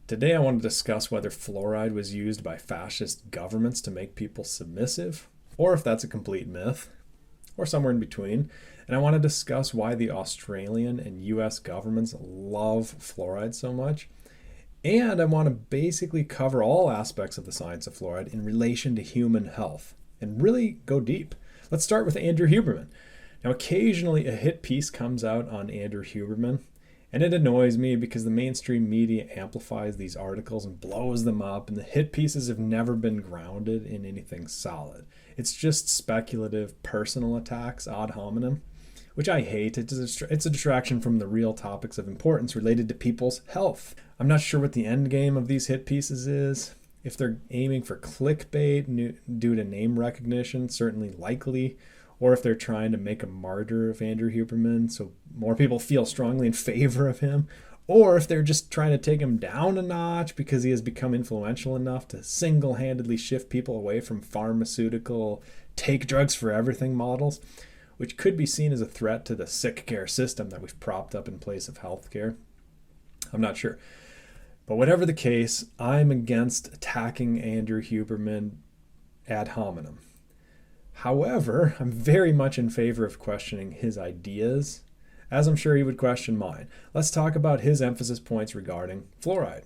Today I want to discuss whether fluoride was used by fascist governments to make people submissive, or if that's a complete myth, or somewhere in between. And I want to discuss why the Australian and US governments love fluoride so much. And I want to basically cover all aspects of the science of fluoride in relation to human health and really go deep. Let's start with Andrew Huberman. Now, occasionally a hit piece comes out on Andrew Huberman, and it annoys me because the mainstream media amplifies these articles and blows them up, and the hit pieces have never been grounded in anything solid. It's just speculative personal attacks ad hominem, which I hate. It's a distraction from the real topics of importance related to people's health. I'm not sure what the end game of these hit pieces is. If they're aiming for clickbait due to name recognition, certainly likely, or if they're trying to make a martyr of Andrew Huberman so more people feel strongly in favor of him, or if they're just trying to take him down a notch because he has become influential enough to single-handedly shift people away from pharmaceutical take drugs for everything models, which could be seen as a threat to the sick care system that we've propped up in place of healthcare. I'm not sure. But whatever the case, I'm against attacking Andrew Huberman ad hominem. However, I'm very much in favor of questioning his ideas, as I'm sure he would question mine. Let's talk about his emphasis points regarding fluoride.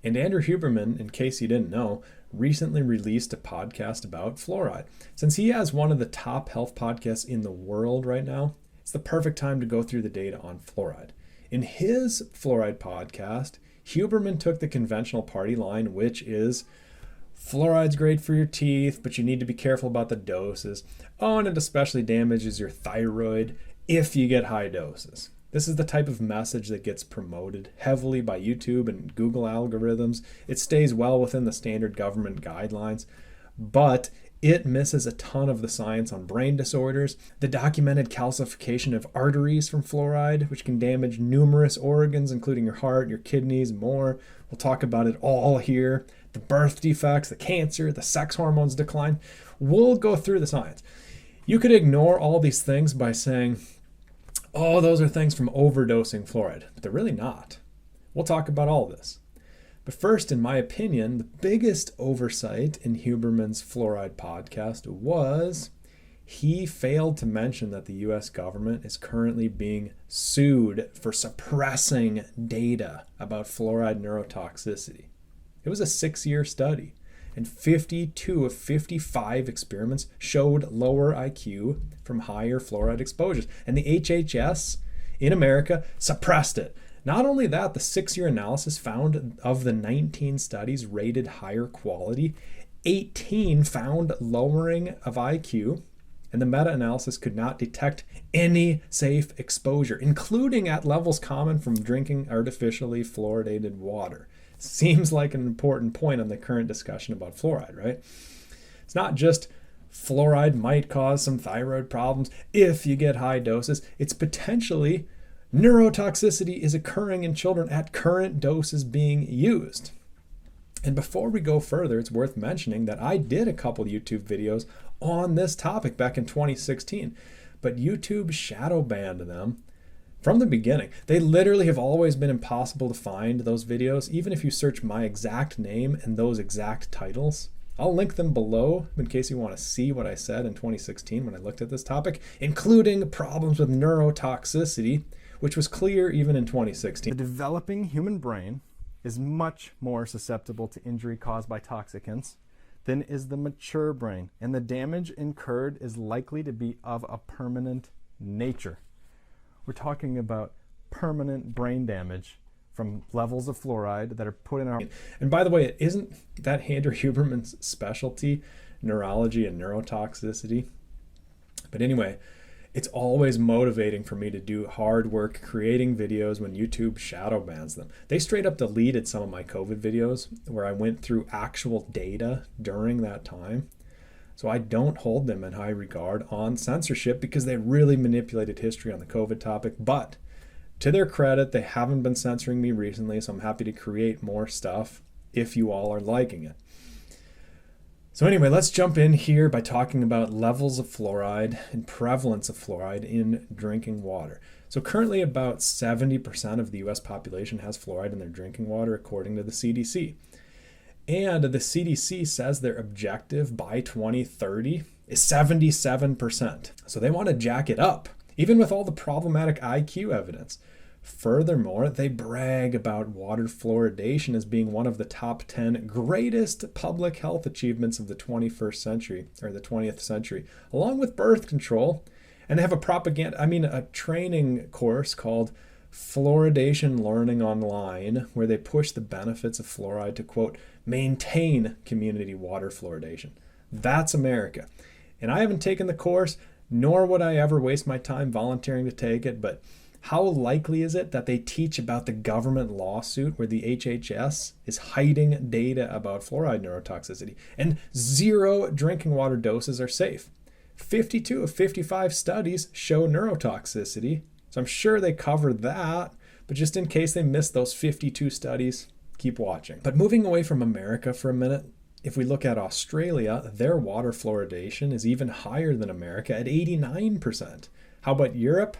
And Andrew Huberman, in case you didn't know, recently released a podcast about fluoride. Since he has one of the top health podcasts in the world right now, it's the perfect time to go through the data on fluoride. In his fluoride podcast, Huberman took the conventional party line, which is fluoride's great for your teeth, but you need to be careful about the doses. Oh, and it especially damages your thyroid if you get high doses. This is the type of message that gets promoted heavily by YouTube and Google algorithms. It stays well within the standard government guidelines, but it misses a ton of the science on brain disorders, the documented calcification of arteries from fluoride, which can damage numerous organs, including your heart, your kidneys, more. We'll talk about it all here. The birth defects, the cancer, the sex hormones decline. We'll go through the science. You could ignore all these things by saying, oh, those are things from overdosing fluoride, but they're really not. We'll talk about all this. But first, in my opinion, the biggest oversight in Huberman's fluoride podcast was he failed to mention that the US government is currently being sued for suppressing data about fluoride neurotoxicity. It was a 6-year study, and 52 of 55 experiments showed lower IQ from higher fluoride exposures, and the HHS in America suppressed it. Not only that, the 6-year analysis found of the 19 studies rated higher quality, 18 found lowering of IQ, and the meta-analysis could not detect any safe exposure, including at levels common from drinking artificially fluoridated water. Seems like an important point on the current discussion about fluoride, right? It's not just fluoride might cause some thyroid problems if you get high doses. It's potentially neurotoxicity is occurring in children at current doses being used. And before we go further, it's worth mentioning that I did a couple YouTube videos on this topic back in 2016, but YouTube shadow banned them from the beginning. They literally have always been impossible to find, those videos, even if you search my exact name and those exact titles. I'll link them below in case you want to see what I said in 2016 when I looked at this topic, including problems with neurotoxicity, which was clear even in 2016. The developing human brain is much more susceptible to injury caused by toxicants than is the mature brain, and the damage incurred is likely to be of a permanent nature. We're talking about permanent brain damage from levels of fluoride that are put in our... And by the way, isn't that Andrew Huberman's specialty, neurology and neurotoxicity? But anyway, it's always motivating for me to do hard work creating videos when YouTube shadow bans them. They straight up deleted some of my COVID videos where I went through actual data during that time. So I don't hold them in high regard on censorship because they really manipulated history on the COVID topic. But to their credit, they haven't been censoring me recently, so I'm happy to create more stuff if you all are liking it. So anyway, let's jump in here by talking about levels of fluoride and prevalence of fluoride in drinking water. So currently about 70% of the US population has fluoride in their drinking water, according to the CDC. And the CDC says their objective by 2030 is 77%. So they want to jack it up, even with all the problematic IQ evidence. Furthermore, they brag about water fluoridation as being one of the top 10 greatest public health achievements of the 21st century, or the 20th century, along with birth control. And they have a training course called Fluoridation Learning Online, where they push the benefits of fluoride to, quote, maintain community water fluoridation. That's America. And I haven't taken the course, nor would I ever waste my time volunteering to take it, but how likely is it that they teach about the government lawsuit where the HHS is hiding data about fluoride neurotoxicity and 0 drinking water doses are safe? 52 of 55 studies show neurotoxicity, so I'm sure they covered that, but just in case they missed those 52 studies, keep watching. But moving away from America for a minute, if we look at Australia, their water fluoridation is even higher than America at 89%. How about Europe?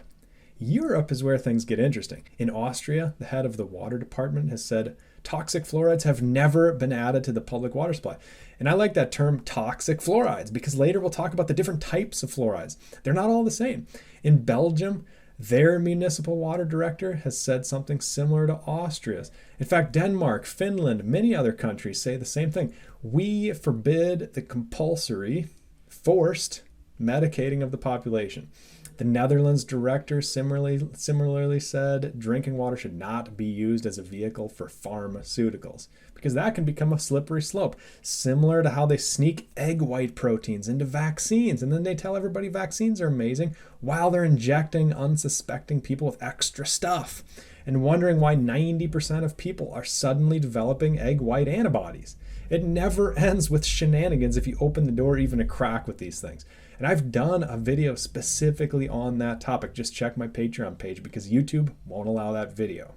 Europe is where things get interesting. In Austria, the head of the water department has said toxic fluorides have never been added to the public water supply. And I like that term toxic fluorides because later we'll talk about the different types of fluorides. They're not all the same. In Belgium, their municipal water director has said something similar to Austria's. In fact, Denmark, Finland, many other countries say the same thing. We forbid the compulsory, forced medicating of the population. The Netherlands director similarly said drinking water should not be used as a vehicle for pharmaceuticals because that can become a slippery slope, similar to how they sneak egg white proteins into vaccines and then they tell everybody vaccines are amazing while they're injecting unsuspecting people with extra stuff and wondering why 90% of people are suddenly developing egg white antibodies. It never ends with shenanigans if you open the door even a crack with these things. And I've done a video specifically on that topic. Just check my Patreon page because YouTube won't allow that video.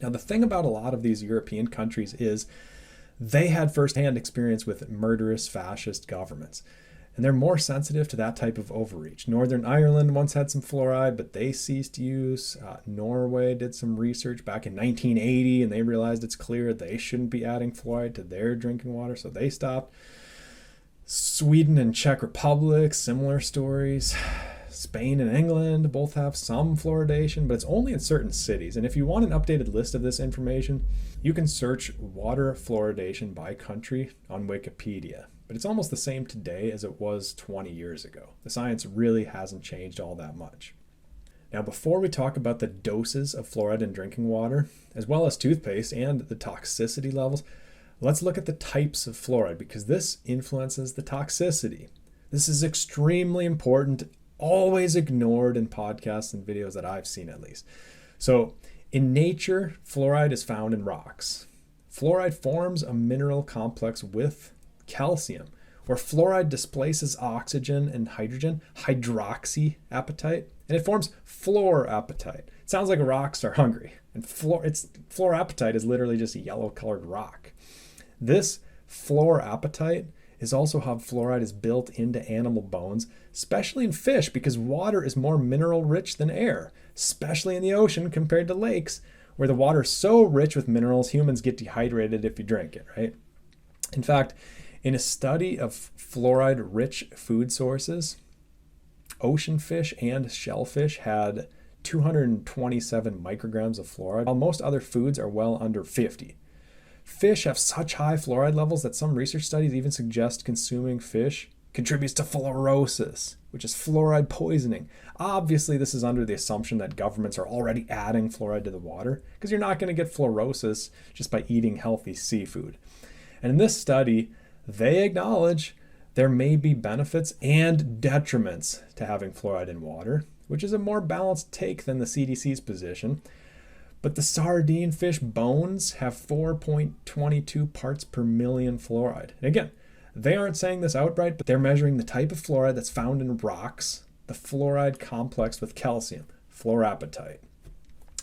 Now, the thing about a lot of these European countries is they had firsthand experience with murderous fascist governments. And they're more sensitive to that type of overreach. Northern Ireland once had some fluoride, but they ceased use. Norway did some research back in 1980, and they realized it's clear they shouldn't be adding fluoride to their drinking water, so they stopped. Sweden and Czech Republic, similar stories. Spain and England both have some fluoridation, but it's only in certain cities. And if you want an updated list of this information, you can search water fluoridation by country on Wikipedia. But it's almost the same today as it was 20 years ago. The science really hasn't changed all that much. Now, before we talk about the doses of fluoride in drinking water, as well as toothpaste and the toxicity levels, let's look at the types of fluoride because this influences the toxicity. This is extremely important, always ignored in podcasts and videos that I've seen at least. So, in nature, fluoride is found in rocks. Fluoride forms a mineral complex with calcium, where fluoride displaces oxygen and hydrogen, hydroxyapatite, and it forms fluorapatite. It sounds like rocks are hungry, and fluorapatite is literally just a yellow-colored rock. This fluorapatite is also how fluoride is built into animal bones, especially in fish, because water is more mineral-rich than air, especially in the ocean compared to lakes, where the water is so rich with minerals, humans get dehydrated if you drink it, right? In fact, in a study of fluoride-rich food sources, ocean fish and shellfish had 227 micrograms of fluoride, while most other foods are well under 50. Fish have such high fluoride levels that some research studies even suggest consuming fish contributes to fluorosis, which is fluoride poisoning. Obviously, this is under the assumption that governments are already adding fluoride to the water, because you're not going to get fluorosis just by eating healthy seafood. And in this study, they acknowledge there may be benefits and detriments to having fluoride in water, which is a more balanced take than the CDC's position. But the sardine fish bones have 4.22 parts per million fluoride. And again, they aren't saying this outright, but they're measuring the type of fluoride that's found in rocks, the fluoride complex with calcium, fluorapatite.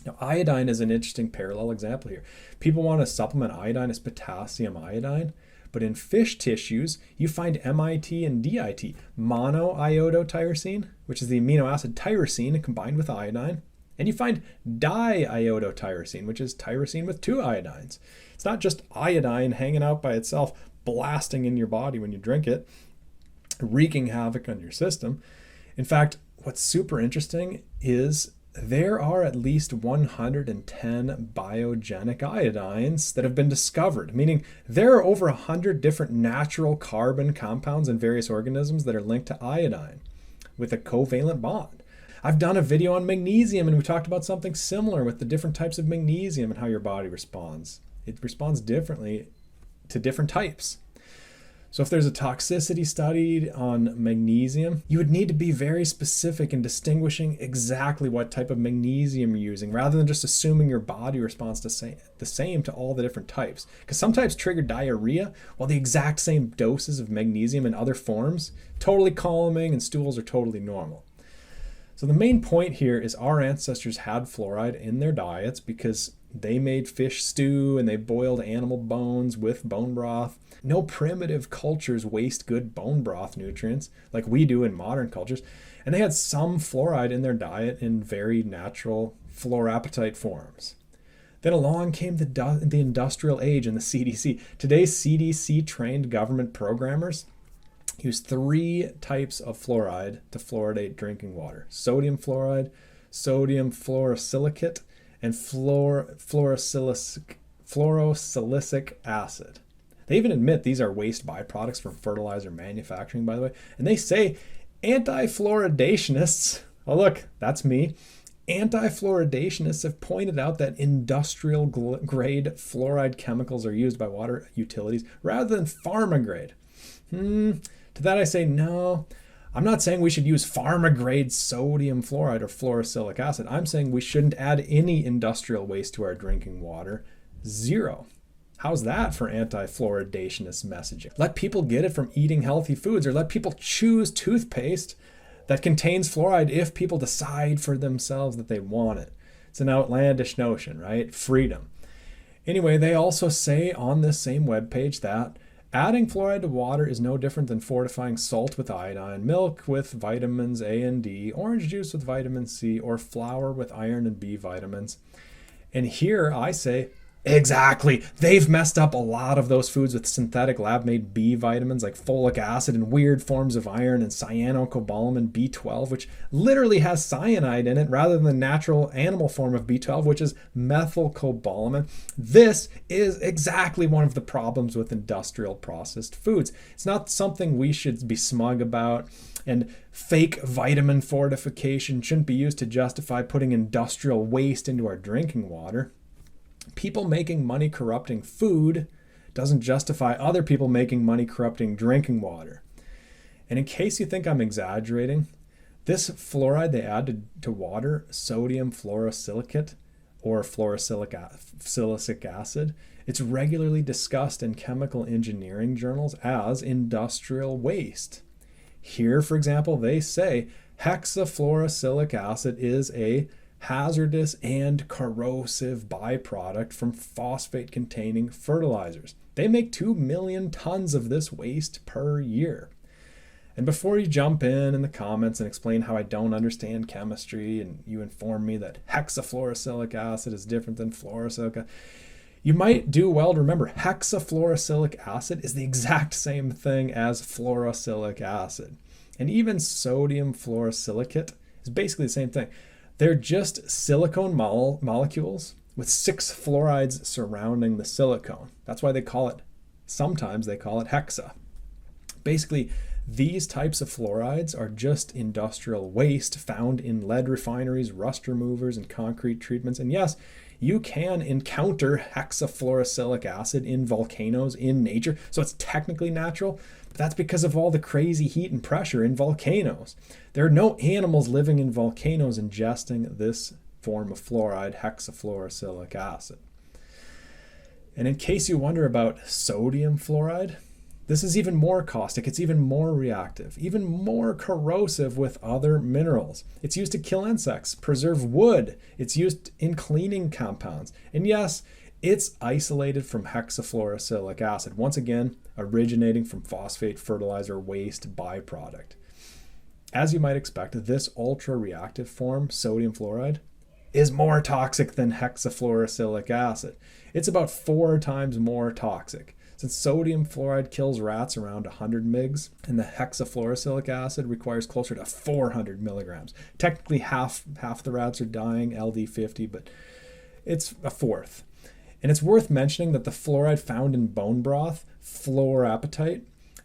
Now, iodine is an interesting parallel example here. People want to supplement iodine as potassium iodine, but in fish tissues, you find MIT and DIT, monoiodotyrosine, which is the amino acid tyrosine combined with iodine, And you find diiodotyrosine, which is tyrosine with 2 iodines. It's not just iodine hanging out by itself, blasting in your body when you drink it, wreaking havoc on your system. In fact, what's super interesting is there are at least 110 biogenic iodines that have been discovered, meaning there are over 100 different natural carbon compounds in various organisms that are linked to iodine with a covalent bond. I've done a video on magnesium, and we talked about something similar with the different types of magnesium and how your body responds. It responds differently to different types. So if there's a toxicity study on magnesium, you would need to be very specific in distinguishing exactly what type of magnesium you're using, rather than just assuming your body responds to the same to all the different types. Because some types trigger diarrhea, while the exact same doses of magnesium in other forms, totally calming and stools are totally normal. So the main point here is our ancestors had fluoride in their diets because they made fish stew and they boiled animal bones with bone broth. No primitive cultures waste good bone broth nutrients like we do in modern cultures. And they had some fluoride in their diet in very natural fluorapatite forms. Then along came the industrial age and the CDC. Today's CDC-trained government programmers use 3 types of fluoride to fluoridate drinking water: sodium fluoride, sodium fluorosilicate, and fluorosilicic acid. They even admit these are waste byproducts from fertilizer manufacturing, by the way. And they say anti-fluoridationists, oh look, that's me, anti-fluoridationists have pointed out that industrial grade fluoride chemicals are used by water utilities rather than pharma grade. To that I say, no, I'm not saying we should use pharma grade sodium fluoride or fluorosilicic acid. I'm saying we shouldn't add any industrial waste to our drinking water. 0. How's that for anti-fluoridationist messaging? Let people get it from eating healthy foods, or let people choose toothpaste that contains fluoride if people decide for themselves that they want it. It's an outlandish notion, right? Freedom. Anyway, they also say on this same webpage that adding fluoride to water is no different than fortifying salt with iodine, milk with vitamins A and D, orange juice with vitamin C, or flour with iron and B vitamins. And here I say, exactly. They've messed up a lot of those foods with synthetic lab-made B vitamins like folic acid and weird forms of iron and cyanocobalamin B12, which literally has cyanide in it rather than the natural animal form of B12, which is methylcobalamin. This is exactly one of the problems with industrial processed foods. It's not something we should be smug about, and fake vitamin fortification shouldn't be used to justify putting industrial waste into our drinking water. People making money corrupting food doesn't justify other people making money corrupting drinking water. And in case you think I'm exaggerating, this fluoride they add to water, sodium fluorosilicate or fluorosilicic acid, it's regularly discussed in chemical engineering journals as industrial waste. Here, for example, they say hexafluorosilicic acid is a hazardous and corrosive byproduct from phosphate-containing fertilizers. They make 2 million tons of this waste per year. And before you jump in the comments and explain how I don't understand chemistry and you inform me that hexafluorosilicic acid is different than fluorosilicic acid, you might do well to remember hexafluorosilicic acid is the exact same thing as fluorosilicic acid. And even sodium fluorosilicate is basically the same thing. They're just silicone molecules with 6 fluorides surrounding the silicone. That's why sometimes they call it hexa. Basically, these types of fluorides are just industrial waste found in lead refineries, rust removers, and concrete treatments. And yes, you can encounter hexafluorosilicic acid in volcanoes in nature, so it's technically natural, but that's because of all the crazy heat and pressure in volcanoes. There are no animals living in volcanoes ingesting this form of fluoride, hexafluorosilicic acid. And in case you wonder about sodium fluoride, this is even more caustic, it's even more reactive, even more corrosive with other minerals. It's used to kill insects, preserve wood, it's used in cleaning compounds. And yes, it's isolated from hexafluorosilicic acid, once again, originating from phosphate fertilizer waste byproduct. As you might expect, this ultra-reactive form, sodium fluoride, is more toxic than hexafluorosilicic acid. It's about 4 times more toxic. Since sodium fluoride kills rats around 100 mg, and the hexafluorosilicic acid requires closer to 400 milligrams. Technically, half the rats are dying, LD50, but it's a fourth. And it's worth mentioning that the fluoride found in bone broth, fluorapatite,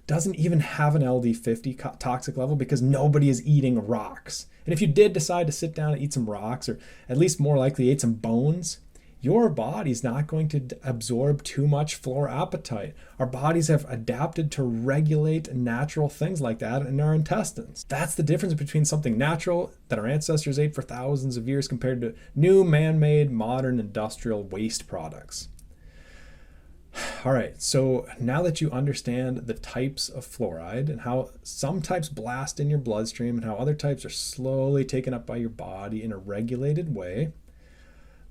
doesn't even have an LD50 toxic level because nobody is eating rocks. And if you did decide to sit down and eat some rocks, or at least more likely ate some bones, your body's not going to absorb too much fluorapatite. Our bodies have adapted to regulate natural things like that in our intestines. That's the difference between something natural that our ancestors ate for thousands of years compared to new man-made modern industrial waste products. All right, so now that you understand the types of fluoride and how some types blast in your bloodstream and how other types are slowly taken up by your body in a regulated way,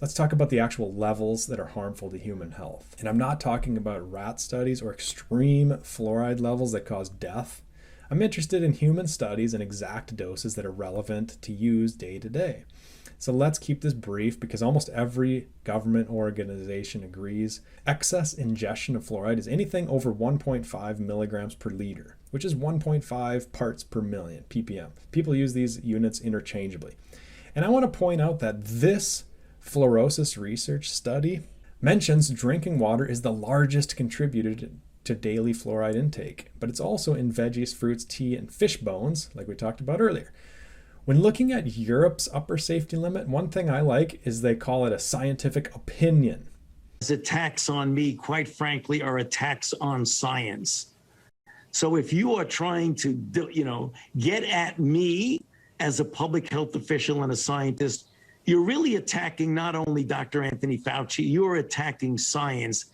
let's talk about the actual levels that are harmful to human health. And I'm not talking about rat studies or extreme fluoride levels that cause death. I'm interested in human studies and exact doses that are relevant to use day to day. So let's keep this brief because almost every government organization agrees excess ingestion of fluoride is anything over 1.5 milligrams per liter, which is 1.5 parts per million, ppm. People use these units interchangeably. And I want to point out that this fluorosis research study mentions drinking water is the largest contributor to daily fluoride intake, but it's also in veggies, fruits, tea, and fish bones, like we talked about earlier. When looking at Europe's upper safety limit, one thing I like is they call it a scientific opinion. Attacks on me, quite frankly, are attacks on science. So if you are trying to, get at me as a public health official and a scientist, you're really attacking not only Dr. Anthony Fauci, you're attacking science.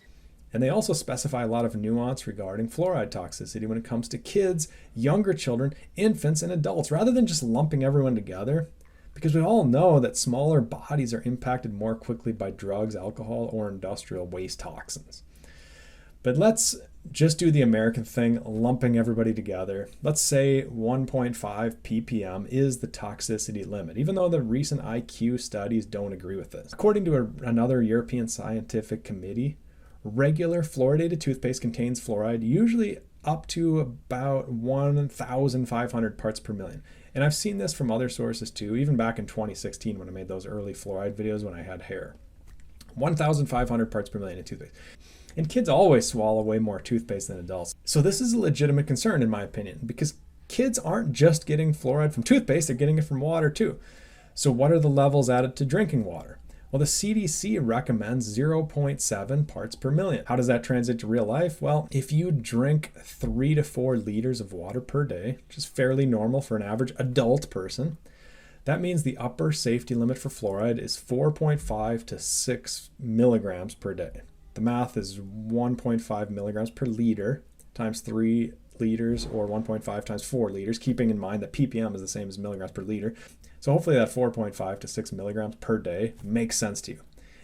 And they also specify a lot of nuance regarding fluoride toxicity when it comes to kids, younger children, infants, and adults, rather than just lumping everyone together. Because we all know that smaller bodies are impacted more quickly by drugs, alcohol, or industrial waste toxins. But let's just do the American thing, lumping everybody together. Let's say 1.5 ppm is the toxicity limit, even though the recent IQ studies don't agree with this. According to another European scientific committee, regular fluoridated toothpaste contains fluoride, usually up to about 1,500 parts per million. And I've seen this from other sources too, even back in 2016 when I made those early fluoride videos when I had hair. 1,500 parts per million in toothpaste. And kids always swallow way more toothpaste than adults. So this is a legitimate concern in my opinion, because kids aren't just getting fluoride from toothpaste, they're getting it from water too. So what are the levels added to drinking water? Well, the CDC recommends 0.7 parts per million. How does that translate to real life? Well, if you drink 3 to 4 liters of water per day, which is fairly normal for an average adult person, that means the upper safety limit for fluoride is 4.5 to 6 milligrams per day. The math is 1.5 milligrams per liter times 3 liters, or 1.5 times 4 liters, keeping in mind that ppm is the same as milligrams per liter. So hopefully that 4.5 to 6 milligrams per day makes sense to you.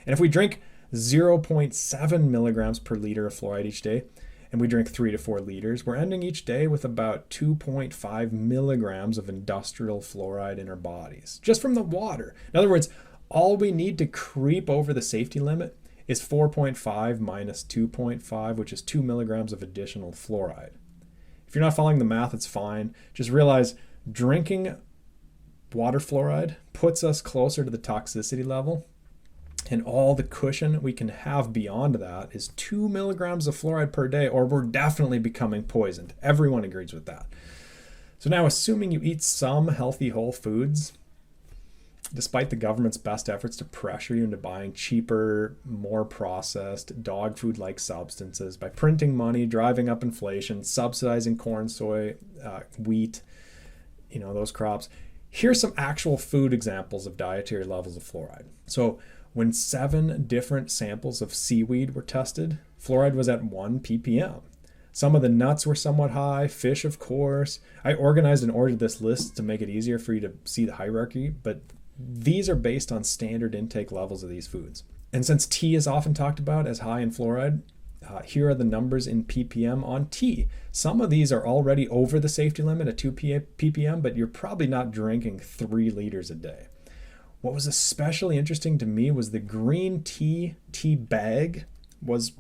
And if we drink 0.7 milligrams per liter of fluoride each day, and we drink 3 to 4 liters, we're ending each day with about 2.5 milligrams of industrial fluoride in our bodies, just from the water. In other words, all we need to creep over the safety limit is 4.5 minus 2.5, which is 2 milligrams of additional fluoride. If you're not following the math, it's fine. Just realize drinking water fluoride puts us closer to the toxicity level, and all the cushion we can have beyond that is 2 milligrams of fluoride per day, or we're definitely becoming poisoned. Everyone agrees with that. So now, assuming you eat some healthy whole foods, despite the government's best efforts to pressure you into buying cheaper, more processed, dog food-like substances by printing money, driving up inflation, subsidizing corn, soy, wheat, those crops. Here's some actual food examples of dietary levels of fluoride. So when 7 different samples of seaweed were tested, fluoride was at 1 ppm. Some of the nuts were somewhat high, fish of course. I organized and ordered this list to make it easier for you to see the hierarchy, but these are based on standard intake levels of these foods. And since tea is often talked about as high in fluoride, here are the numbers in ppm on tea. Some of these are already over the safety limit at 2 ppm, but you're probably not drinking 3 liters a day. What was especially interesting to me was the green tea bag was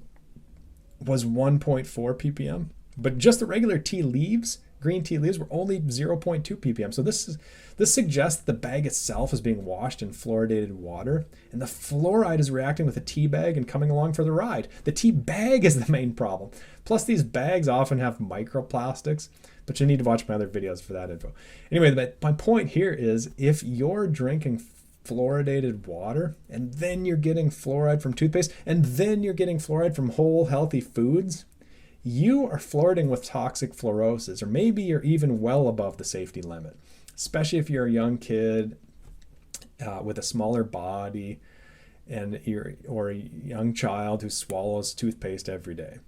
1.4 ppm, but just the regular green tea leaves were only 0.2 ppm. So this suggests the bag itself is being washed in fluoridated water, and the fluoride is reacting with the tea bag and coming along for the ride. The tea bag is the main problem. Plus, these bags often have microplastics, but you need to watch my other videos for that info. Anyway, my point here is, if you're drinking fluoridated water and then you're getting fluoride from toothpaste and then you're getting fluoride from whole healthy foods, you are flirting with toxic fluorosis, or maybe you're even well above the safety limit, especially if you're a young kid with a smaller body or a young child who swallows toothpaste every day.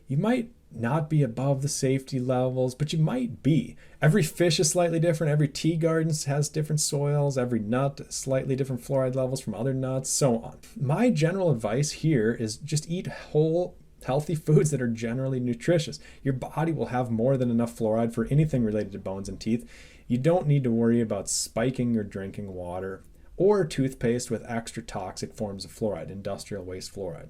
You might not be above the safety levels, but you might be. Every fish is slightly different. Every tea garden has different soils. Every nut, slightly different fluoride levels from other nuts, so on. My general advice here is just eat whole, healthy foods that are generally nutritious. Your body will have more than enough fluoride for anything related to bones and teeth. You don't need to worry about spiking your drinking water or toothpaste with extra toxic forms of fluoride, industrial waste fluoride.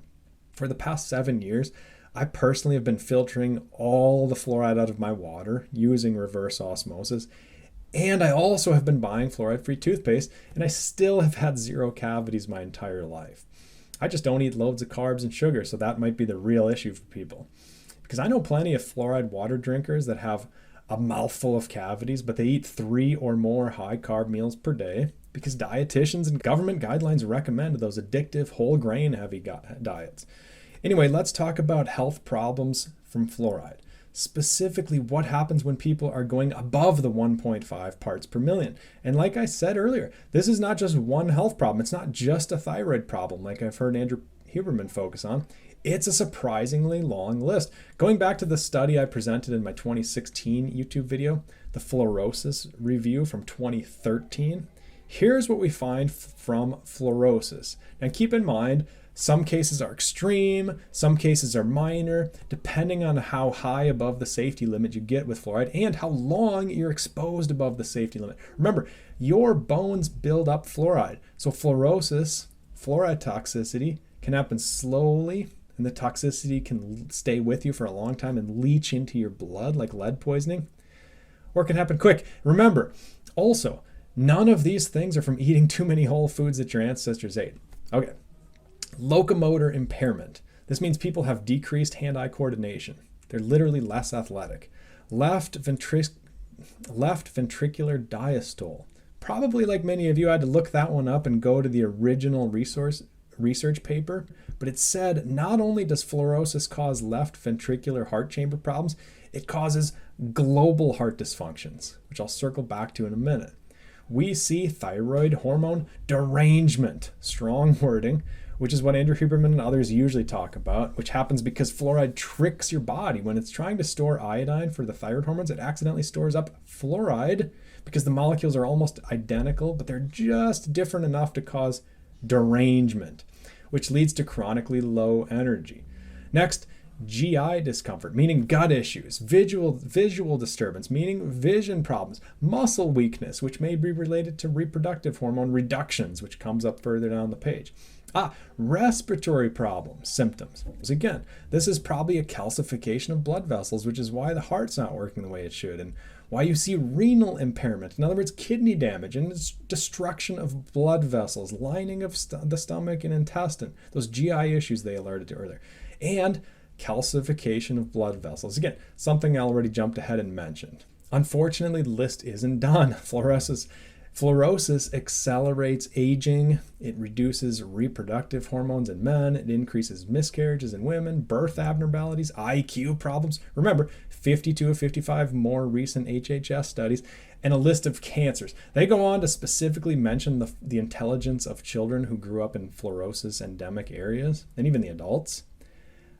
For the past 7 years, I personally have been filtering all the fluoride out of my water using reverse osmosis. And I also have been buying fluoride-free toothpaste, and I still have had 0 cavities my entire life. I just don't eat loads of carbs and sugar, so that might be the real issue for people. Because I know plenty of fluoride water drinkers that have a mouthful of cavities, but they eat 3 or more high-carb meals per day because dietitians and government guidelines recommend those addictive whole grain heavy diets. Anyway, let's talk about health problems from fluoride. Specifically, what happens when people are going above the 1.5 parts per million. And like I said earlier, this is not just one health problem. It's not just a thyroid problem like I've heard Andrew Huberman focus on. It's a surprisingly long list. Going back to the study I presented in my 2016 YouTube video, the fluorosis review from 2013, here's what we find from fluorosis. Now keep in mind, some cases are extreme, some cases are minor, depending on how high above the safety limit you get with fluoride and how long you're exposed above the safety limit. Remember, your bones build up fluoride. So fluorosis, fluoride toxicity, can happen slowly, and the toxicity can stay with you for a long time and leach into your blood like lead poisoning, or it can happen quick. Remember, also, none of these things are from eating too many whole foods that your ancestors ate. Okay. Locomotor impairment. This means people have decreased hand-eye coordination. They're literally less athletic. Left ventricular diastole. Probably like many of you, I had to look that one up and go to the original research paper, but it said not only does fluorosis cause left ventricular heart chamber problems, it causes global heart dysfunctions, which I'll circle back to in a minute. We see thyroid hormone derangement, strong wording, which is what Andrew Huberman and others usually talk about, which happens because fluoride tricks your body. When it's trying to store iodine for the thyroid hormones, it accidentally stores up fluoride because the molecules are almost identical, but they're just different enough to cause derangement, which leads to chronically low energy. Next, GI discomfort, meaning gut issues, visual disturbance, meaning vision problems, muscle weakness, which may be related to reproductive hormone reductions, which comes up further down the page. Respiratory problems, symptoms. Again, this is probably a calcification of blood vessels, which is why the heart's not working the way it should, and why you see renal impairment. In other words, kidney damage and destruction of blood vessels, lining of the stomach and intestine, those GI issues they alerted to earlier. And calcification of blood vessels. Again, something I already jumped ahead and mentioned. Unfortunately, the list isn't done. Fluorosis accelerates aging, it reduces reproductive hormones in men, it increases miscarriages in women, birth abnormalities, IQ problems. Remember, 52 of 55 more recent HHS studies, and a list of cancers. They go on to specifically mention the intelligence of children who grew up in fluorosis endemic areas, and even the adults,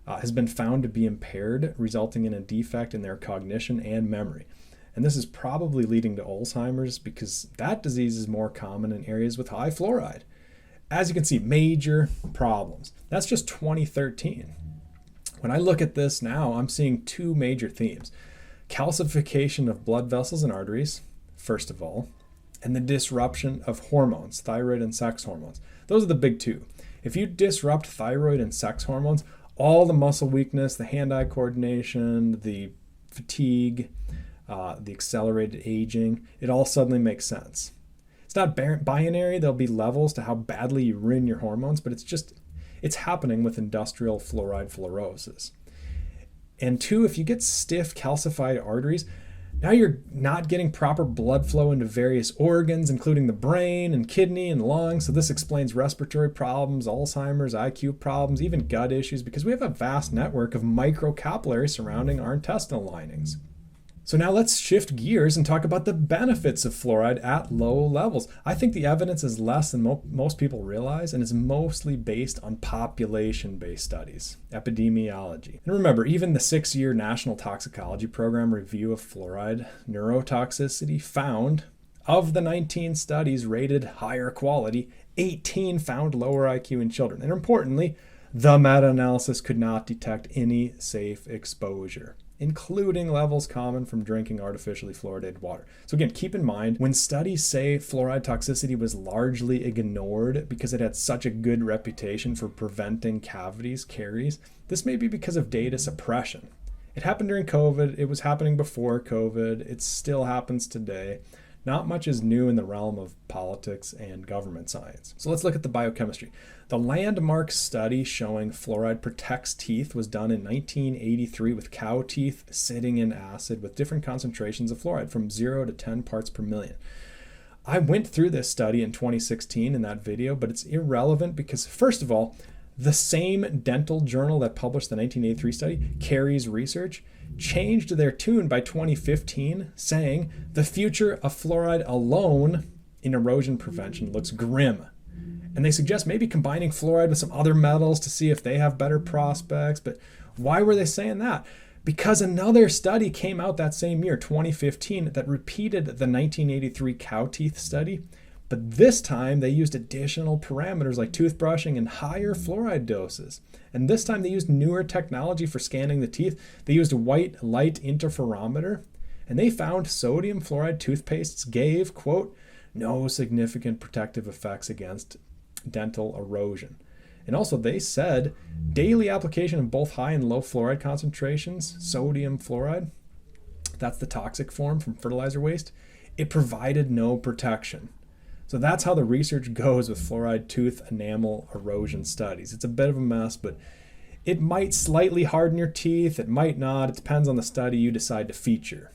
has been found to be impaired, resulting in a defect in their cognition and memory. And this is probably leading to Alzheimer's because that disease is more common in areas with high fluoride. As you can see, major problems. That's just 2013. When I look at this now, I'm seeing 2 major themes. Calcification of blood vessels and arteries, first of all, and the disruption of hormones, thyroid and sex hormones. Those are the big two. If you disrupt thyroid and sex hormones, all the muscle weakness, the hand-eye coordination, the fatigue, the accelerated aging, it all suddenly makes sense. It's not binary. There'll be levels to how badly you ruin your hormones, but it's happening with industrial fluoride fluorosis. And two, if you get stiff calcified arteries, now you're not getting proper blood flow into various organs, including the brain and kidney and lungs. So this explains respiratory problems, Alzheimer's, IQ problems, even gut issues, because we have a vast network of microcapillaries surrounding our intestinal linings. So now let's shift gears and talk about the benefits of fluoride at low levels. I think the evidence is less than most people realize, and is mostly based on population-based studies, epidemiology. And remember, even the 6-year National Toxicology Program review of fluoride neurotoxicity found, of the 19 studies rated higher quality, 18 found lower IQ in children. And importantly, the meta-analysis could not detect any safe exposure, including levels common from drinking artificially fluoridated water. So again, keep in mind, when studies say fluoride toxicity was largely ignored because it had such a good reputation for preventing caries, this may be because of data suppression. It happened during COVID, it was happening before COVID, it still happens today. Not much is new in the realm of politics and government science. So let's look at the biochemistry. The landmark study showing fluoride protects teeth was done in 1983 with cow teeth sitting in acid with different concentrations of fluoride from 0 to 10 parts per million. I went through this study in 2016 in that video, but it's irrelevant because, first of all, the same dental journal that published the 1983 study, Carey's Research, changed their tune by 2015, saying the future of fluoride alone in erosion prevention looks grim. And they suggest maybe combining fluoride with some other metals to see if they have better prospects. But why were they saying that? Because another study came out that same year, 2015, that repeated the 1983 cow teeth study. But this time they used additional parameters like toothbrushing and higher fluoride doses. And this time they used newer technology for scanning the teeth. They used a white light interferometer, and they found sodium fluoride toothpastes gave, quote, no significant protective effects against dental erosion. And also they said daily application of both high and low fluoride concentrations, sodium fluoride, that's the toxic form from fertilizer waste, it provided no protection. So that's how the research goes with fluoride tooth enamel erosion studies. It's a bit of a mess, but it might slightly harden your teeth, it might not. It depends on the study you decide to feature.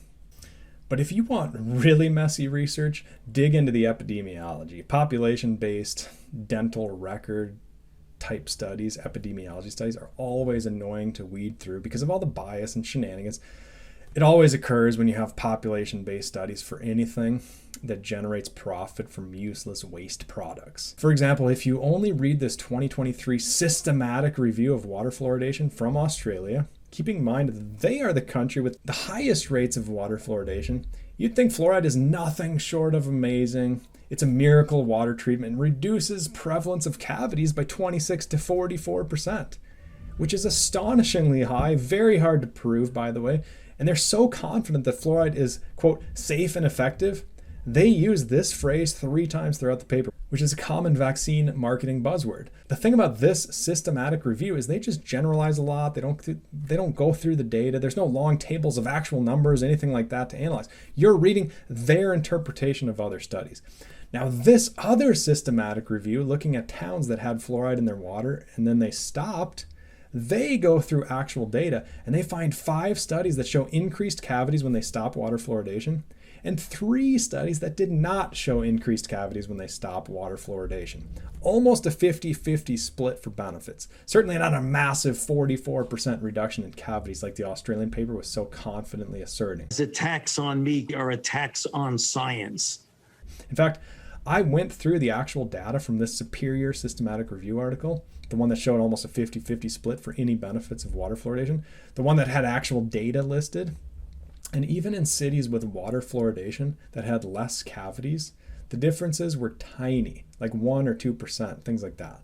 But if you want really messy research, dig into the epidemiology. Population-based dental record type studies, epidemiology studies, are always annoying to weed through because of all the bias and shenanigans. It always occurs when you have population-based studies for anything that generates profit from useless waste products. For example, if you only read this 2023 systematic review of water fluoridation from Australia, keeping in mind that they are the country with the highest rates of water fluoridation, you'd think fluoride is nothing short of amazing. It's a miracle water treatment and reduces prevalence of cavities by 26 to 44%, which is astonishingly high, very hard to prove, by the way. And they're so confident that fluoride is, quote, safe and effective, they use this phrase 3 times throughout the paper, which is a common vaccine marketing buzzword. The thing about this systematic review is they just generalize a lot. They don't go through the data. There's no long tables of actual numbers, anything like that to analyze. You're reading their interpretation of other studies. Now, this other systematic review, looking at towns that had fluoride in their water and then they stopped, they go through actual data and they find 5 studies that show increased cavities when they stop water fluoridation and 3 studies that did not show increased cavities when they stop water fluoridation. Almost a 50-50 split for benefits. Certainly not a massive 44% reduction in cavities like the Australian paper was so confidently asserting. It's attacks on me are attacks on science. In fact, I went through the actual data from this superior systematic review article, the one that showed almost a 50-50 split for any benefits of water fluoridation, the one that had actual data listed. And even in cities with water fluoridation that had less cavities, the differences were tiny, like 1 or 2%, things like that.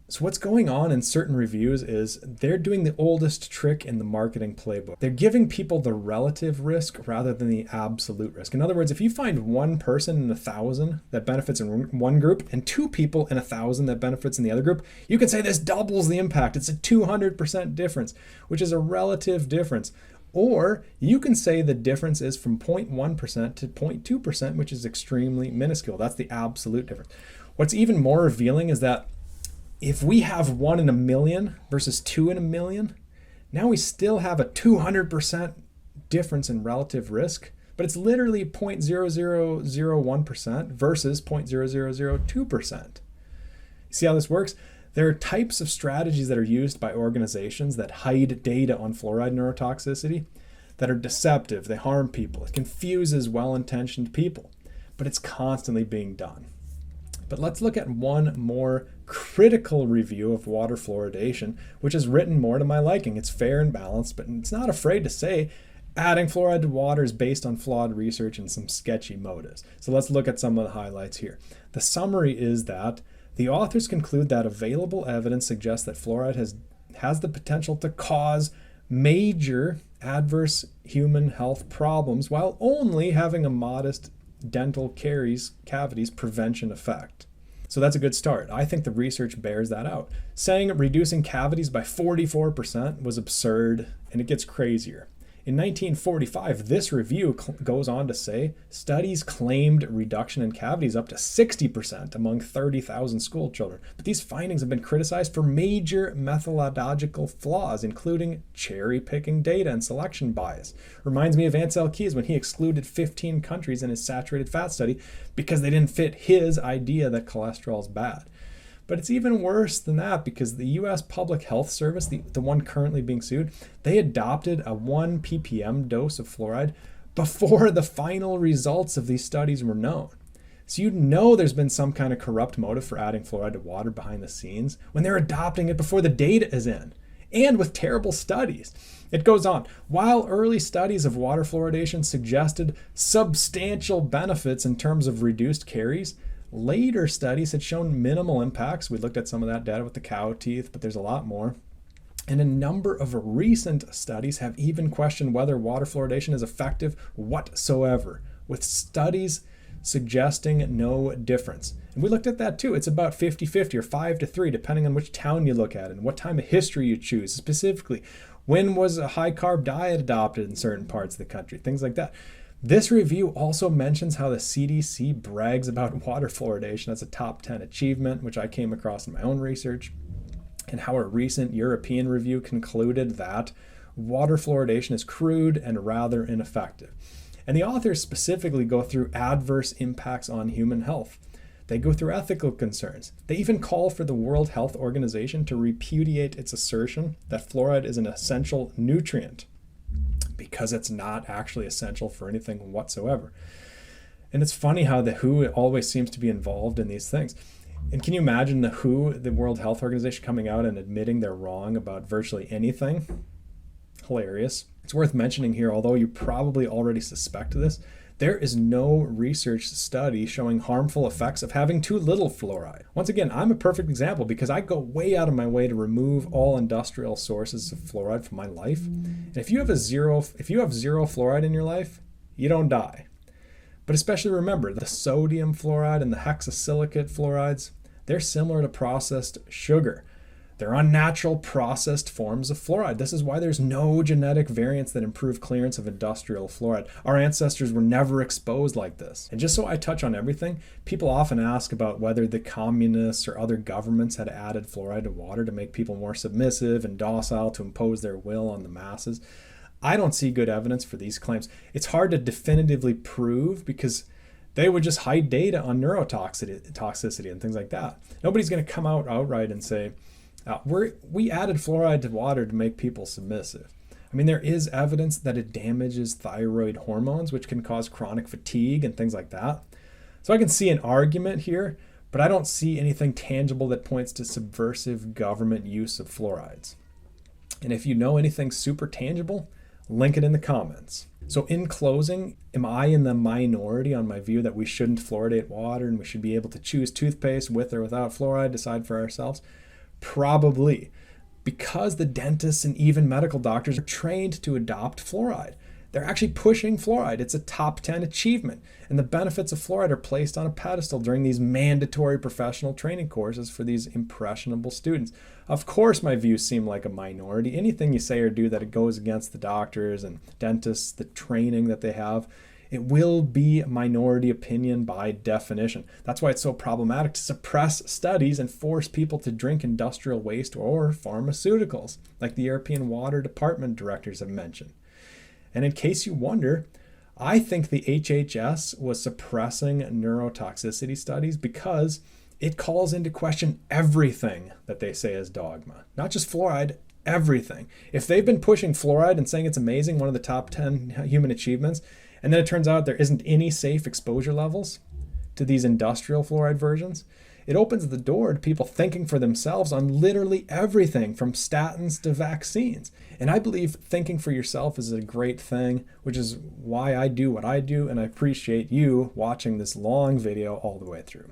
So what's going on in certain reviews is they're doing the oldest trick in the marketing playbook. They're giving people the relative risk rather than the absolute risk. In other words, if you find one person in 1,000 that benefits in one group and 2 people in 1,000 that benefits in the other group, you can say this doubles the impact. It's a 200% difference, which is a relative difference. Or you can say the difference is from 0.1% to 0.2%, which is extremely minuscule. That's the absolute difference. What's even more revealing is that if we have 1 in a million versus 2 in a million, now we still have a 200% difference in relative risk, but it's literally 0.0001% versus 0.0002%. See how this works? There are types of strategies that are used by organizations that hide data on fluoride neurotoxicity that are deceptive. They harm people. It confuses well-intentioned people, but it's constantly being done. But let's look at one more critical review of water fluoridation, which is written more to my liking. It's fair and balanced, but it's not afraid to say adding fluoride to water is based on flawed research and some sketchy motives. So let's look at some of the highlights here. The summary is that the authors conclude that available evidence suggests that fluoride has the potential to cause major adverse human health problems while only having a modest dental cavities prevention effect. So that's a good start. I think the research bears that out. Saying reducing cavities by 44% was absurd, and it gets crazier. In 1945, this review goes on to say studies claimed reduction in cavities up to 60% among 30,000 school children. But these findings have been criticized for major methodological flaws, including cherry-picking data and selection bias. Reminds me of Ansel Keys when he excluded 15 countries in his saturated fat study because they didn't fit his idea that cholesterol is bad. But it's even worse than that because the U.S. Public Health Service, the one currently being sued, they adopted a 1 ppm dose of fluoride before the final results of these studies were known. So you know there's been some kind of corrupt motive for adding fluoride to water behind the scenes when they're adopting it before the data is in, and with terrible studies. It goes on. While early studies of water fluoridation suggested substantial benefits in terms of reduced caries, later studies had shown minimal impacts. We looked at some of that data with the cow teeth, but there's a lot more. And a number of recent studies have even questioned whether water fluoridation is effective whatsoever, with studies suggesting no difference. And we looked at that too. It's about 50-50 or 5-3, depending on which town you look at and what time of history you choose. Specifically, when was a high-carb diet adopted in certain parts of the country, things like that. This review also mentions how the CDC brags about water fluoridation as a top 10 achievement, which I came across in my own research, and how a recent European review concluded that water fluoridation is crude and rather ineffective. And the authors specifically go through adverse impacts on human health. They go through ethical concerns. They even call for the World Health Organization to repudiate its assertion that fluoride is an essential nutrient, because it's not actually essential for anything whatsoever. And it's funny how the WHO always seems to be involved in these things. And can you imagine the WHO, the World Health Organization, coming out and admitting they're wrong about virtually anything? Hilarious. It's worth mentioning here, although you probably already suspect this, there is no research study showing harmful effects of having too little fluoride. Once again, I'm a perfect example because I go way out of my way to remove all industrial sources of fluoride from my life. And if you have zero fluoride in your life, you don't die. But especially remember, the sodium fluoride and the hexasilicate fluorides, they're similar to processed sugar. They're unnatural processed forms of fluoride. This is why there's no genetic variants that improve clearance of industrial fluoride. Our ancestors were never exposed like this. And just so I touch on everything, people often ask about whether the communists or other governments had added fluoride to water to make people more submissive and docile to impose their will on the masses. I don't see good evidence for these claims. It's hard to definitively prove because they would just hide data on neurotoxicity and things like that. Nobody's going to come out outright and say, we added fluoride to water to make people submissive. I mean, there is evidence that it damages thyroid hormones, which can cause chronic fatigue and things like that. So I can see an argument here, but I don't see anything tangible that points to subversive government use of fluorides. And if you know anything super tangible, link it in the comments. So in closing, am I in the minority on my view that we shouldn't fluoridate water and we should be able to choose toothpaste with or without fluoride, decide for ourselves? Probably, because the dentists and even medical doctors are trained to adopt fluoride. They're actually pushing fluoride. It's a top 10 achievement. And the benefits of fluoride are placed on a pedestal during these mandatory professional training courses for these impressionable students. Of course, my views seem like a minority. Anything you say or do that it goes against the doctors and dentists, the training that they have, it will be a minority opinion by definition. That's why it's so problematic to suppress studies and force people to drink industrial waste or pharmaceuticals, like the European Water Department directors have mentioned. And in case you wonder, I think the HHS was suppressing neurotoxicity studies because it calls into question everything that they say is dogma. Not just fluoride, everything. If they've been pushing fluoride and saying it's amazing, one of the top 10 human achievements, and then it turns out there isn't any safe exposure levels to these industrial fluoride versions, it opens the door to people thinking for themselves on literally everything from statins to vaccines. And I believe thinking for yourself is a great thing, which is why I do what I do, and I appreciate you watching this long video all the way through.